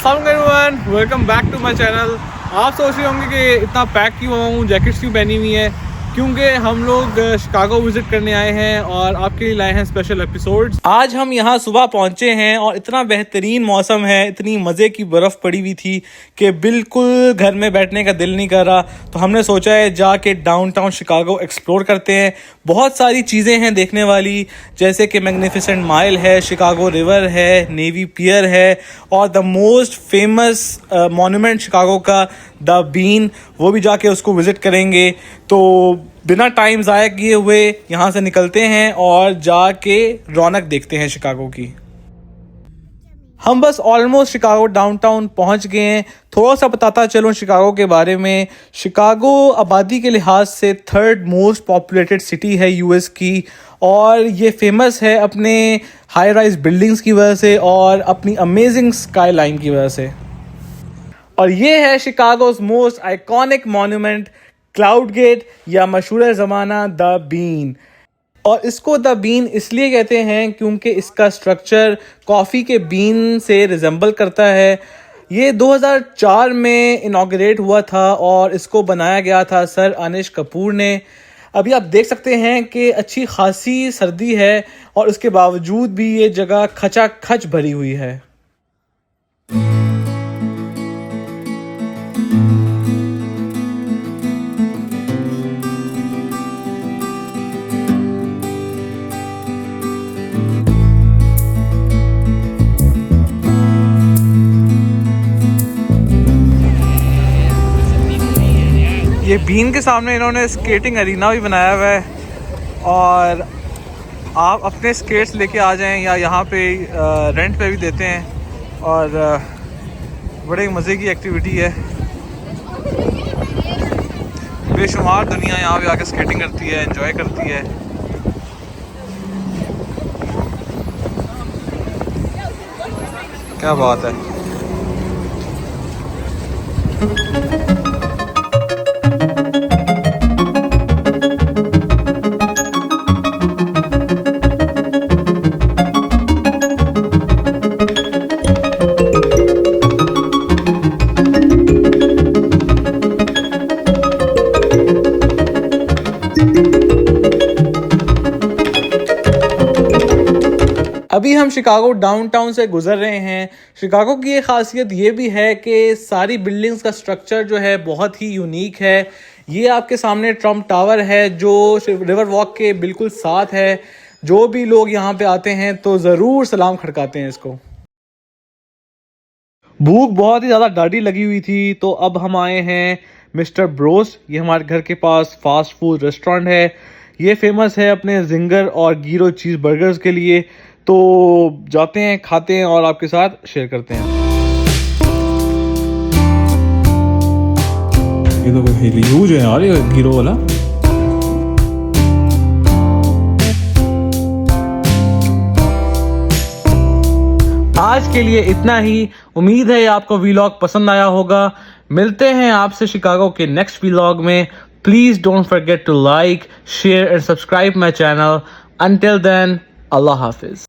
अस्सलाम everyone, welcome back to my channel. आप सोच रहे होंगे कि इतना पैक क्यों हुआ हूँ, जैकेट्स क्यों पहनी हुई है, क्योंकि हम लोग शिकागो विज़िट करने आए हैं और आपके लिए लाए हैं स्पेशल एपिसोड्स। आज हम यहाँ सुबह पहुँचे हैं और इतना बेहतरीन मौसम है, इतनी मज़े की बर्फ़ पड़ी हुई थी कि बिल्कुल घर में बैठने का दिल नहीं कर रहा। तो हमने सोचा है जाके डाउनटाउन शिकागो एक्सप्लोर करते हैं। बहुत सारी चीज़ें हैं देखने वाली, जैसे कि मैग्निफिसेंट माइल है, शिकागो रिवर है, नेवी पियर है और the most famous monument Chicago का द बीन, वो भी जाके उसको विज़िट करेंगे। तो बिना टाइम ज़ाया किए हुए यहाँ से निकलते हैं और जाके रौनक देखते हैं शिकागो की। हम बस ऑलमोस्ट शिकागो डाउनटाउन पहुँच गए हैं। थोड़ा सा बताता चलूँ शिकागो के बारे में। शिकागो आबादी के लिहाज से थर्ड मोस्ट पॉपुलेटेड सिटी है यूएस की, और ये फेमस है अपने हाई राइज बिल्डिंग्स की वजह से और अपनी अमेजिंग स्काई लाइन की वजह से। और ये है Chicago's most iconic monument, cloud gate या मशहूर ज़माना द बीन। और इसको द बीन इसलिए कहते हैं क्योंकि इसका स्ट्रक्चर कॉफ़ी के बीन से रिजेंबल करता है। ये 2004 में इनॉग्रेट हुआ था और इसको बनाया गया था सर अनिश कपूर ने। अभी आप देख सकते हैं कि अच्छी खासी सर्दी है और उसके बावजूद भी ये जगह खचाखच भरी हुई है। ये बीन के सामने इन्होंने स्केटिंग अरीना भी बनाया हुआ है और आप अपने स्केट्स लेके आ जाएं या यहाँ पे रेंट पे भी देते हैं और बड़े मज़े की एक्टिविटी है। बेशुमार दुनिया यहाँ पे आके स्केटिंग करती है, एंजॉय करती है। क्या बात है। अभी हम शिकागो डाउनटाउन से गुजर रहे हैं। शिकागो की एक ख़ासियत ये भी है कि सारी बिल्डिंग्स का स्ट्रक्चर जो है बहुत ही यूनिक है। ये आपके सामने ट्रम्प टावर है जो रिवर वॉक के बिल्कुल साथ है। जो भी लोग यहाँ पे आते हैं तो ज़रूर सलाम खड़काते हैं इसको। भूख बहुत ही ज़्यादा डाढ़ी लगी हुई थी, तो अब हम आए हैं मिस्टर ब्रोस। ये हमारे घर के पास फास्ट फूड रेस्टोरेंट है। ये फेमस है अपने जिंगर और गीरो चीज़ बर्गर्स के लिए। तो जाते हैं, खाते हैं और आपके साथ शेयर करते हैं। ये तो कोई ह्यूज है यार, ये गीरो वाला। आज के लिए इतना ही। उम्मीद है आपको व्लॉग पसंद आया होगा। मिलते हैं आपसे शिकागो के नेक्स्ट व्लॉग में। Please don't forget to like, share and subscribe my channel. Until then, अल्लाह हाफिज।